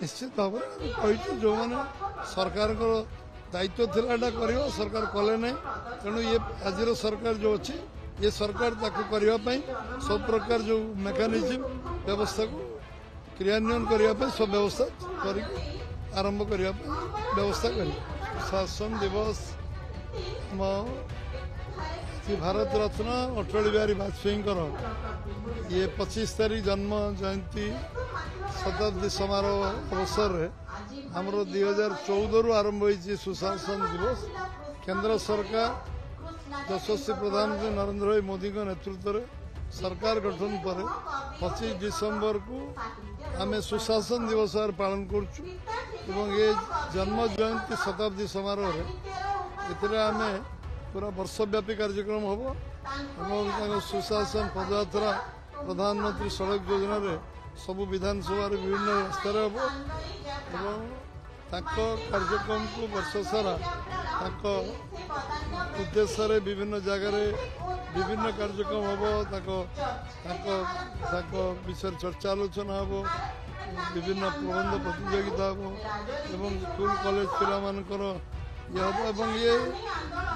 निश्चित भाव में जो मैंने सरकार दायित्व थिला कर सरकार कले ना तेणु ये आज सरकार जो अच्छी ये सरकार करने सब प्रकार जो मेकानिज्म व्यवस्था को क्रियान्वयन करने सब व्यवस्था कर आरंभ करने व्यवस्था कर शासन दिवस भारत रत्न अटल बिहारी वाजपेयी ये 25 तारीख जन्म जयंती शताब्दी समारोह अवसर में आमर 2014 रु आरंभ हो सुशासन दिवस केंद्र सरकार यशस्वी प्रधानमंत्री नरेंद्र भाई मोदी नेतृत्व में सरकार गठन पर 25 डिसेम्बर को आम सुशासन दिवस पालन करुचु ये जन्म जयंती शताब्दी समारोह आम पूरा वर्षव्यापी कार्यक्रम हम सुशासन पदयात्रा प्रधानमंत्री सड़क योजना रे सबु विधानसभा विभिन्न रास्तार हम कार्यक्रम को वर्ष सारा उद्देश्य विभिन्न जगार विभिन्न कार्यक्रम हम विषय चर्चा आलोचना हम विभिन्न प्रबंध प्रतियोगिता हम स्कूल कॉलेज पिला ये हम ये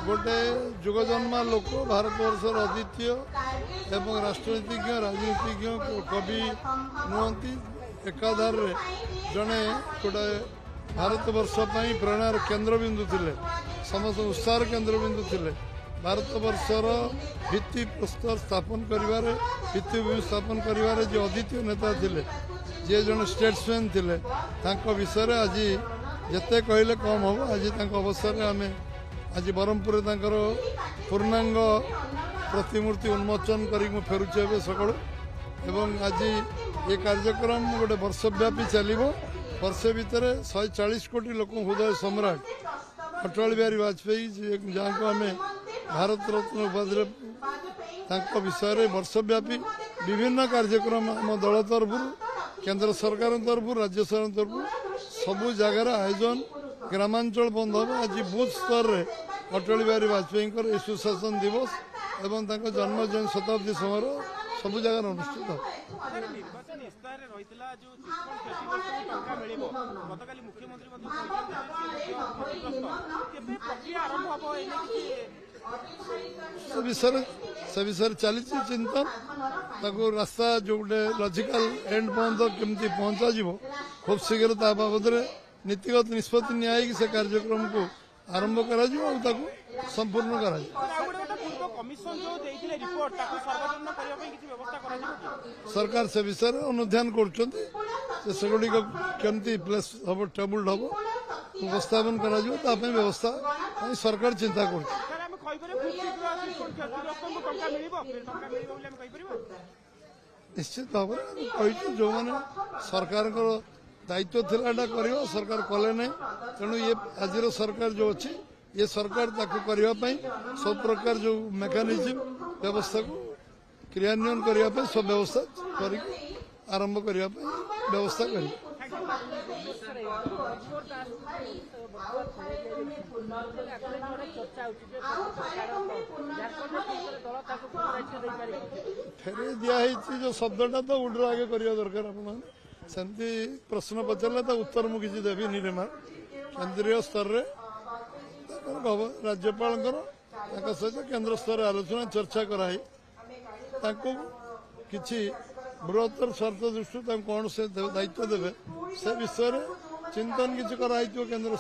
गोटे जुगजन्मा लोक भारतवर्षर अद्वितीय एवं राष्ट्रनीतिज्ञ राजनीतिज्ञ कवि नुहति एकाधार जड़े गोटे भारतवर्ष प्रेरणार केन्द्रबिंदु थे समस्त उत्साह केन्द्रबिंदु थे भारतवर्षर भित्ति प्रस्तर स्थापन कर भित्तिभूमि स्थापन कर अद्वितीय नेता थे जी जड़े स्टेट्समैन थे विषय आज जिते कहले कम हम आज अवसर आम आज ब्रह्मपुर पूर्णांग प्रतिमूर्ति उन्मोचन कर फेरुचे सका एवं आज ये कार्यक्रम गोटे वर्षव्यापी चलो वर्षे भितर 140 कोटी लोक हृदय सम्राट अटल बिहारी वाजपेयी जहाँ को आम भारत रत्न उपाधि विषय वर्षव्यापी विभिन्न कार्यक्रम आम दल तरफ केंद्र सरकार तरफ राज्य सरकार तरफ सबू जगार आयोजन ग्रामांचल बंद हम आज बूथ स्तर में अटल बिहारी वाजपेयी सुशासन दिवस एवं जन्म जयंती शताब्दी समारोह सब जगह अनुष्ठित से विषय चली चिंतन रास्ता जो गोटे लॉजिकल एंड पर्यंत केमती पहुंचा खूब शीघ्र बाबद नीतिगत निष्पत्ति नि से कार्यक्रम को आरंभ करा संपूर्ण करा सरकार से विषय अनुध्यान करगुड़िक केमती प्लेस हम टेबुल हम उपस्थापन करा व्यवस्था सरकार चिंता कर निश्चित भाव में जो मैंने सरकार दायित्व थिला कर सरकार कले ना तेणु ये आज सरकार जो अच्छी ये सरकार करने सब प्रकार जो मेकानिज्म व्यवस्था को क्रियान्वयन करने सब व्यवस्था कर आरंभ करने व्यवस्था कर फेरे दिखाई जो शब्दटा तो उड्र आगे करवा दरकार सेमती प्रश्न पचारे उत्तर मुझे किसी देवी निर्माण केंद्रीय स्तर में राज्यपाल सहित केंद्र स्तर आलोचना चर्चा कराई किसी बृहत्तर स्वार्थ दृष्टि कौन से दायित्व देवे से विषय चिंतन किसी केंद्र